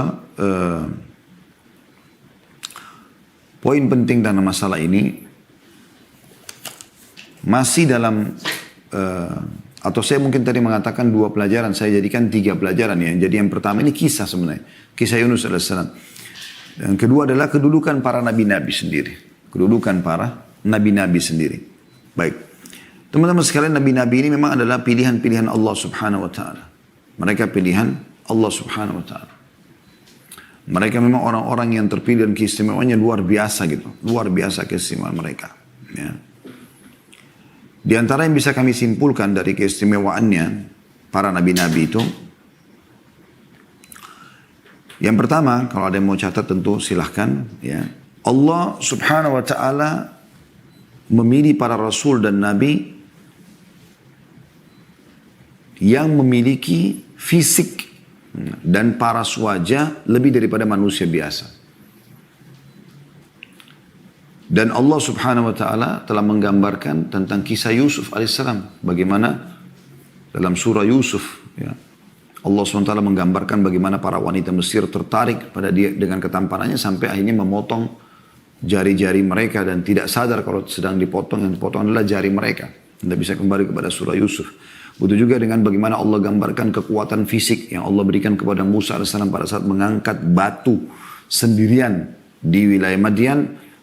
poin penting dalam masalah ini. Masih dalam, atau saya mungkin tadi mengatakan 2 pelajaran, saya jadikan 3 pelajaran ya. Jadi yang pertama ini kisah sebenarnya, kisah Yunus alaihissalam. Yang kedua adalah kedudukan para nabi-nabi sendiri, kedudukan para nabi-nabi sendiri. Baik, teman-teman sekalian, nabi-nabi ini memang adalah pilihan-pilihan Allah Subhanahu wa taala. Mereka pilihan Allah Subhanahu wa taala. Mereka memang orang-orang yang terpilih dan keistimewaannya luar biasa gitu. Luar biasa keistimewaan mereka. Ya. Di antara yang bisa kami simpulkan dari keistimewaannya para nabi-nabi itu. Yang pertama, kalau ada yang mau catat tentu silahkan. Ya. Allah Subhanahu wa taala memilih para rasul dan nabi yang memiliki fisik dan paras wajah lebih daripada manusia biasa. Dan Allah Subhanahu wa taala telah menggambarkan tentang kisah Yusuf alaihissalam, bagaimana dalam surah Yusuf, ya, Allah SWT menggambarkan bagaimana para wanita Mesir tertarik pada dia dengan ketampanannya sampai akhirnya memotong jari-jari mereka dan tidak sadar kalau sedang dipotong, yang dipotong adalah jari mereka. Anda bisa kembali kepada surah Yusuf. Begitu juga dengan bagaimana Allah gambarkan kekuatan fisik yang Allah berikan kepada Musa AS pada saat mengangkat batu sendirian di wilayah Madian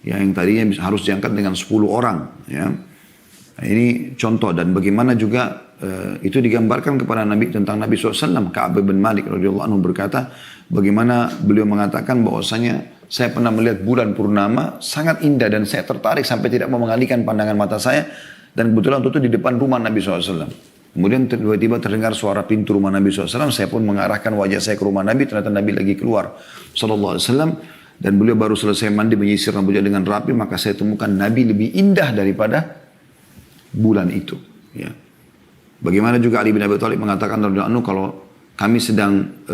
yang tadinya harus diangkat dengan 10 orang. Ya. Nah, ini contoh, dan bagaimana juga itu digambarkan kepada Nabi tentang Nabi SAW. Ka'ab bin Malik radhiyallahu anhu berkata bagaimana beliau mengatakan bahwasanya saya pernah melihat bulan purnama sangat indah dan saya tertarik sampai tidak mau mengalihkan pandangan mata saya, dan kebetulan itu di depan rumah Nabi SAW. Kemudian tiba-tiba terdengar suara pintu rumah Nabi SAW. Saya pun mengarahkan wajah saya ke rumah Nabi. Ternyata Nabi lagi keluar SAW. dan beliau baru selesai mandi menyisir rambutnya dengan rapi, maka saya temukan Nabi lebih indah daripada bulan itu. Ya. Bagaimana juga Ali bin Abi Thalib mengatakan kalau kami sedang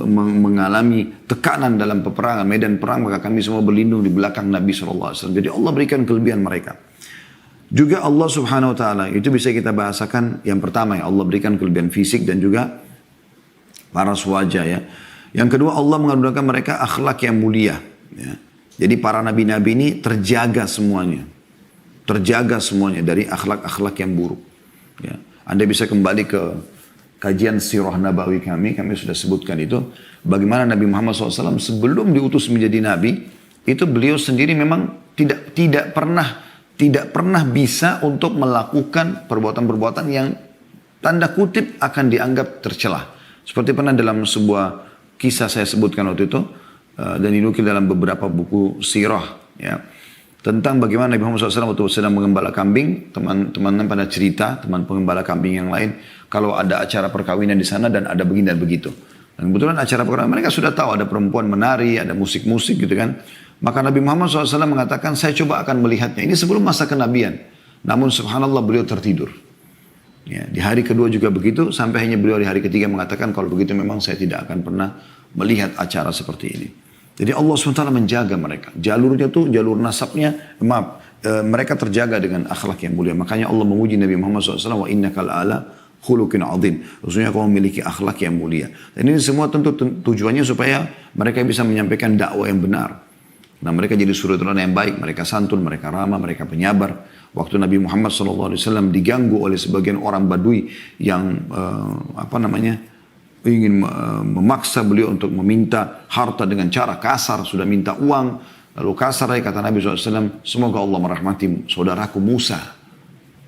mengalami tekanan dalam peperangan, medan perang, maka kami semua berlindung di belakang Nabi SAW. Jadi Allah berikan kelebihan mereka. Juga Allah Subhanahu Wa Taala itu bisa kita bahasakan yang pertama ya, Allah berikan kelebihan fisik dan juga paras wajah ya. Yang kedua Allah mengaruniakan mereka akhlak yang mulia. Ya. Jadi para nabi-nabi ini terjaga semuanya dari akhlak-akhlak yang buruk. Ya. Anda bisa kembali ke kajian sirah nabawi kami sudah sebutkan itu. Bagaimana Nabi Muhammad SAW sebelum diutus menjadi nabi, itu beliau sendiri memang tidak pernah bisa untuk melakukan perbuatan-perbuatan yang tanda kutip akan dianggap tercela. Seperti pernah dalam sebuah kisah saya sebutkan waktu itu, dan dinukil dalam beberapa buku sirah, ya, tentang bagaimana Nabi Muhammad SAW waktu sedang mengembala kambing. Teman-teman pada cerita, teman pengembala kambing yang lain, kalau ada acara perkawinan di sana dan ada begini dan begitu. Dan kebetulan acara perkawinan mereka sudah tahu ada perempuan menari, ada musik-musik gitu kan. Maka Nabi Muhammad SAW mengatakan, saya coba akan melihatnya. Ini sebelum masa kenabian. Namun subhanallah beliau tertidur. Ya, di hari kedua juga begitu, sampai hanya beliau di hari ketiga mengatakan, kalau begitu memang saya tidak akan pernah melihat acara seperti ini. Jadi Allah SWT menjaga mereka. Jalurnya tuh, jalur nasabnya, mereka terjaga dengan akhlak yang mulia. Makanya Allah memuji Nabi Muhammad SAW, wa innaka la'ala khuluqin azim. Maksudnya kau memiliki akhlak yang mulia. Dan ini semua tentu tujuannya supaya mereka bisa menyampaikan dakwah yang benar. Nah, mereka jadi suri teladan yang baik, mereka santun, mereka ramah, mereka penyabar. Waktu Nabi Muhammad SAW diganggu oleh sebagian orang Badui yang ingin memaksa beliau untuk meminta harta dengan cara kasar, sudah minta uang, lalu kasar kata Nabi SAW, semoga Allah merahmati saudaraku Musa.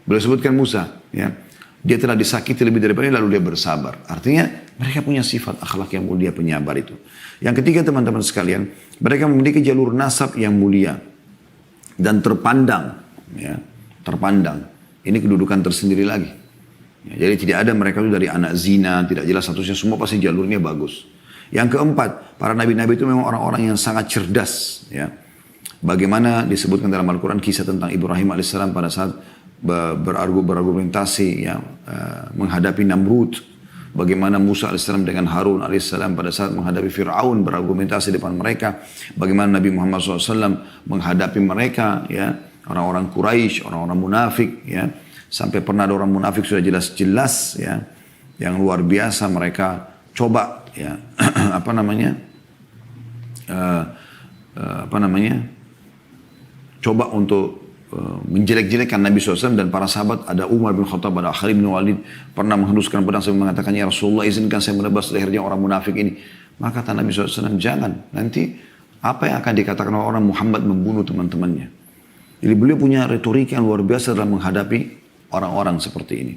Beliau sebutkan Musa, ya. Dia telah disakiti lebih daripada ini, lalu dia bersabar. Artinya mereka punya sifat akhlak yang mulia, penyabar itu. Yang ketiga teman-teman sekalian, mereka memiliki jalur nasab yang mulia dan terpandang, ya, terpandang. Ini kedudukan tersendiri lagi. Ya, jadi tidak ada mereka itu dari anak zina, tidak jelas statusnya, semua pasti jalurnya bagus. Yang keempat, para nabi-nabi itu memang orang-orang yang sangat cerdas. Ya. Bagaimana disebutkan dalam Al-Quran kisah tentang Ibrahim AS pada saat berargumentasi, ya, menghadapi Namrud. Bagaimana Musa AS dengan Harun AS pada saat menghadapi Fir'aun berargumentasi depan mereka. Bagaimana Nabi Muhammad SAW menghadapi mereka, ya, orang-orang Quraisy, orang-orang munafik, ya. Sampai pernah ada orang munafik sudah jelas-jelas, ya, yang luar biasa mereka coba, ya, coba untuk menjelek-jelekkan Nabi SAW dan para sahabat. Ada Umar bin Khattab, ada Khalid bin Walid pernah menghunuskan pedang sambil mengatakan, ya Rasulullah izinkan saya menebas lehernya orang munafik ini. Maka kata Nabi SAW, jangan, nanti apa yang akan dikatakan orang Muhammad membunuh teman-temannya. Jadi beliau punya retorika yang luar biasa dalam menghadapi orang-orang seperti ini.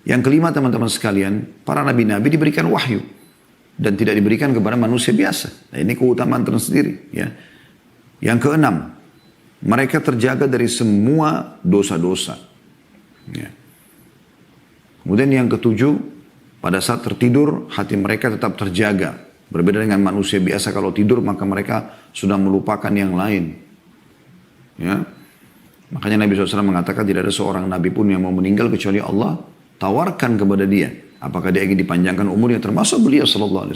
Yang kelima teman-teman sekalian, para nabi-nabi diberikan wahyu dan tidak diberikan kepada manusia biasa. Nah, ini keutamaan tersendiri, ya. Yang keenam, mereka terjaga dari semua dosa-dosa. Ya. Kemudian yang ketujuh, pada saat tertidur hati mereka tetap terjaga. Berbeda dengan manusia biasa, kalau tidur maka mereka sudah melupakan yang lain. Ya. Makanya Nabi SAW mengatakan tidak ada seorang nabi pun yang mau meninggal kecuali Allah tawarkan kepada dia. Apakah dia ingin dipanjangkan umurnya, termasuk beliau SAW.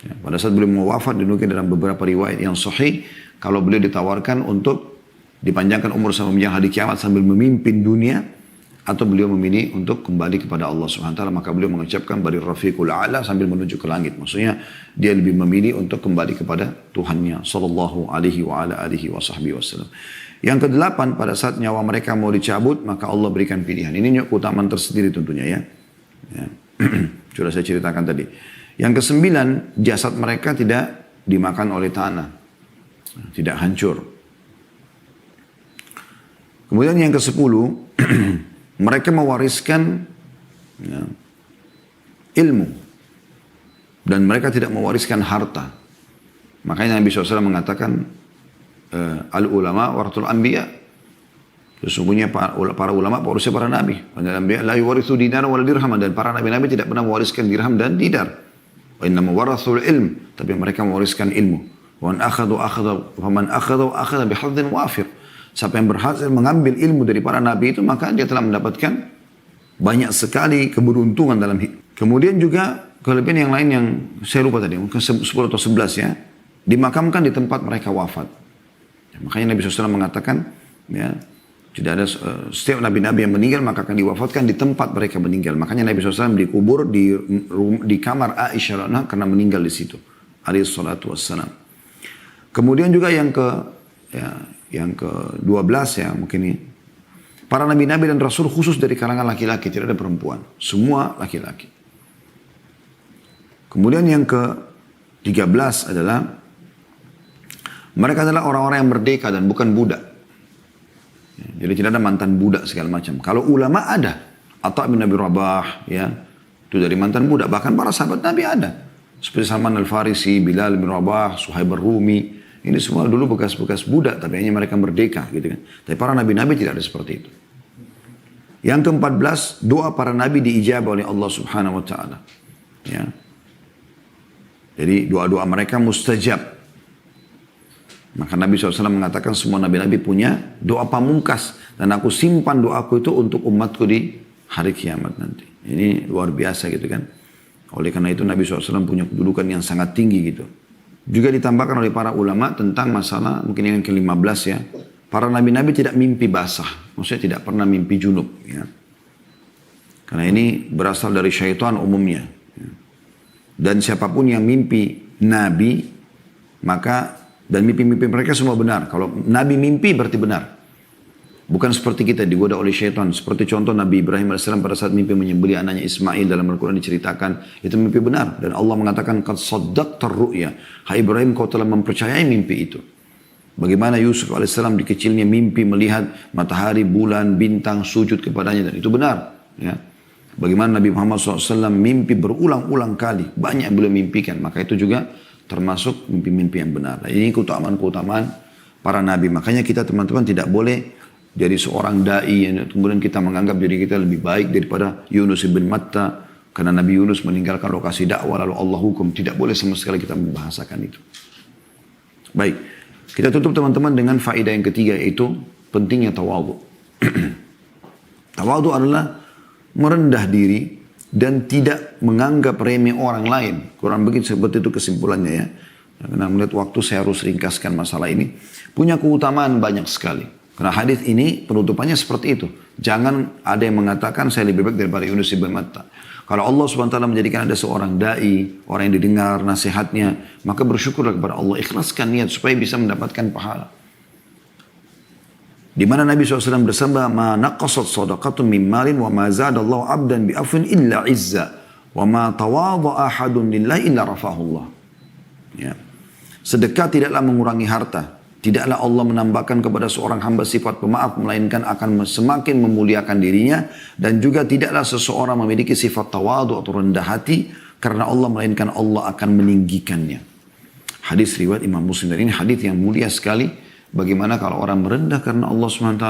Ya, pada saat beliau mau wafat, dinukil dalam beberapa riwayat yang sahih, kalau beliau ditawarkan untuk dipanjangkan umur sampai menjelang hari kiamat sambil memimpin dunia, atau beliau memilih untuk kembali kepada Allah SWT, maka beliau mengucapkan bari rafiqul a'la sambil menuju ke langit. Maksudnya dia lebih memilih untuk kembali kepada Tuhannya sallallahu alaihi wa ala alihi wa sahbihi wasallam. Yang kedelapan, pada saat nyawa mereka mau dicabut, maka Allah berikan pilihan. Ini keutamaan tersendiri tentunya, ya. Ya. Sudah saya ceritakan tadi. Yang kesembilan, jasad mereka tidak dimakan oleh tanah, tidak hancur. Kemudian yang kesepuluh, mereka mewariskan, ya, ilmu. Dan mereka tidak mewariskan harta. Makanya Nabi SAW mengatakan, al-ulama warathul anbiya. Sesungguhnya para ulama pewarisnya para nabi. La yuwarithu dinar wala dirham. Dan para nabi-nabi tidak pernah mewariskan dirham dan dinar. Wa innama warathul ilm. Tapi mereka mewariskan ilmu. Faman akhadha bihadzin wafir. Siapa yang berhasil mengambil ilmu dari para nabi itu, maka dia telah mendapatkan banyak sekali keberuntungan dalam hidup. Kemudian juga kelebihan yang lain yang saya lupa tadi, mungkin 10 atau 11 ya, dimakamkan di tempat mereka wafat. Makanya Nabi SAW mengatakan, ya, tidak ada setiap nabi-nabi yang meninggal maka akan diwafatkan di tempat mereka meninggal. Makanya Nabi SAW dikubur di kamar Aisyah karena meninggal di situ. Alaihi salatu wassalam. Kemudian juga yang ke-12 ya mungkin ini. Para nabi-nabi dan rasul khusus dari kalangan laki-laki, tidak ada perempuan. Semua laki-laki. Kemudian yang ke-13 adalah mereka adalah orang-orang yang merdeka dan bukan budak. Jadi tidak ada mantan budak segala macam. Kalau ulama ada. Atha bin Abi Rabah, ya, itu dari mantan budak. Bahkan para sahabat Nabi ada. Seperti Salman Al-Farisi, Bilal bin Rabah, Suhaib Ar-Rumi. Ini semua dulu bekas-bekas budak, tapi hanya mereka merdeka, gitu kan. Tapi para nabi-nabi tidak ada seperti itu. Yang ke-14, doa para nabi diijabah oleh Allah Subhanahu wa taala. Ya. Jadi doa-doa mereka mustajab. Maka Nabi SAW mengatakan semua nabi-nabi punya doa pamungkas. Dan aku simpan doaku itu untuk umatku di hari kiamat nanti. Ini luar biasa gitu kan. Oleh karena itu Nabi SAW punya kedudukan yang sangat tinggi gitu. Juga ditambahkan oleh para ulama tentang masalah mungkin yang ke-15 ya. Para nabi-nabi tidak mimpi basah. Maksudnya tidak pernah mimpi junub. Ya. Karena ini berasal dari syaitan umumnya. Ya. Dan siapapun yang mimpi nabi, maka dan mimpi-mimpi mereka semua benar. Kalau nabi mimpi berarti benar. Bukan seperti kita digoda oleh syaitan. Seperti contoh Nabi Ibrahim AS pada saat mimpi menyembelih anaknya Ismail dalam Al-Quran diceritakan. Itu mimpi benar. Dan Allah mengatakan, Qad saddaqta ar-ru'ya. Hai Ibrahim, kau telah mempercayai mimpi itu. Bagaimana Yusuf AS di kecilnya mimpi melihat matahari, bulan, bintang, sujud kepadanya. Dan itu benar. Ya. Bagaimana Nabi Muhammad SAW mimpi berulang-ulang kali. Banyak beliau mimpikan. Maka itu juga termasuk mimpi-mimpi yang benar. Nah, ini keutamaan-keutamaan para nabi. Makanya kita teman-teman tidak boleh jadi seorang da'i, kemudian kita menganggap diri kita lebih baik daripada Yunus ibn Matta. Karena Nabi Yunus meninggalkan lokasi dakwah lalu Allah hukum. Tidak boleh sama sekali kita membahasakan itu. Baik, kita tutup teman-teman dengan faedah yang ketiga, yaitu pentingnya tawadhu. Tawadhu adalah merendah diri dan tidak menganggap remeh orang lain. Kurang begitu seperti itu kesimpulannya ya. Karena melihat waktu saya harus ringkaskan masalah ini. Punya keutamaan banyak sekali. Karena hadis ini penutupannya seperti itu. Jangan ada yang mengatakan saya lebih baik daripada Yunus ibn Matta. Kalau Allah SWT menjadikan ada seorang da'i, orang yang didengar nasihatnya, maka bersyukurlah kepada Allah. Ikhlaskan niat supaya bisa mendapatkan pahala. Di mana Nabi SAW bersabda, "Ma naqasat sadaqatun min malin wa ma zadallahu 'abdan bi afwin illa 'izza wa ma tawadha'a ahadun lillahi illa rafa'ahullah." Ya. Sedekah tidaklah mengurangi harta. Tidaklah Allah menambahkan kepada seorang hamba sifat pemaaf, melainkan akan semakin memuliakan dirinya. Dan juga tidaklah seseorang memiliki sifat tawadhu atau rendah hati, karena Allah, melainkan Allah akan meninggikannya. Hadis riwayat Imam Muslim. Dan ini hadis yang mulia sekali. Bagaimana kalau orang merendah karena Allah SWT,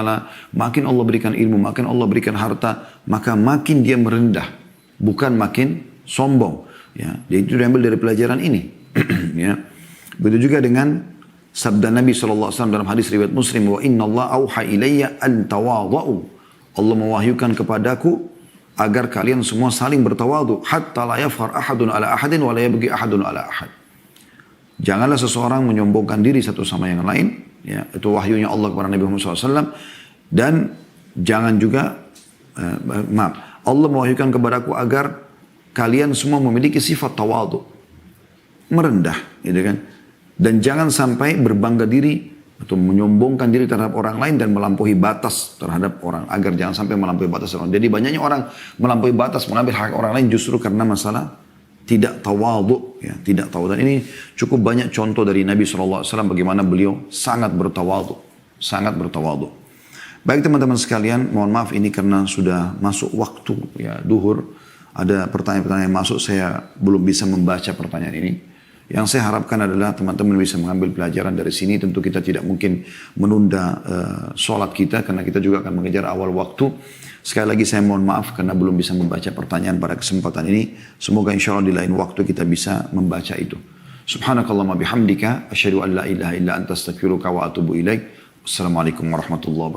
makin Allah berikan ilmu, makin Allah berikan harta, maka makin dia merendah. Bukan makin sombong. Ya. Jadi itu diambil dari pelajaran ini. Ya. Begitu juga dengan sabda Nabi SAW dalam hadis riwayat Muslim, wa inna Allah auha ilayya an tawadhu. Allah mewahyukan kepadaku agar kalian semua saling bertawadhu, hatta la yafkhar ahadun ala ahadin wa la yabghi ahadun ala ahad. Janganlah seseorang menyombongkan diri satu sama yang lain, ya, itu wahyunya Allah kepada Nabi Muhammad SAW. Dan jangan juga Allah mewahyukan kepadaku agar kalian semua memiliki sifat tawadhu, merendah, gitu kan. Dan jangan sampai berbangga diri atau menyombongkan diri terhadap orang lain dan melampaui batas terhadap orang. Agar jangan sampai melampaui batas orang. Jadi banyaknya orang melampaui batas, mengambil hak orang lain justru karena masalah tidak tawadhu. Ya, tidak tawadhu. Dan ini cukup banyak contoh dari Nabi SAW bagaimana beliau sangat bertawadhu. Sangat bertawadhu. Baik teman-teman sekalian, mohon maaf ini karena sudah masuk waktu ya duhur. Ada pertanyaan-pertanyaan yang masuk, saya belum bisa membaca pertanyaan ini. Yang saya harapkan adalah teman-teman bisa mengambil pelajaran dari sini. Tentu kita tidak mungkin menunda sholat kita karena kita juga akan mengejar awal waktu. Sekali lagi saya mohon maaf karena belum bisa membaca pertanyaan pada kesempatan ini. Semoga insya Allah di lain waktu kita bisa membaca itu. Subhanakallahumma bihamdika asyhadu an la ilaha illa anta astaghfiruka wa atubu ilaik. Wassalamualaikum warahmatullahi wabarakatuh.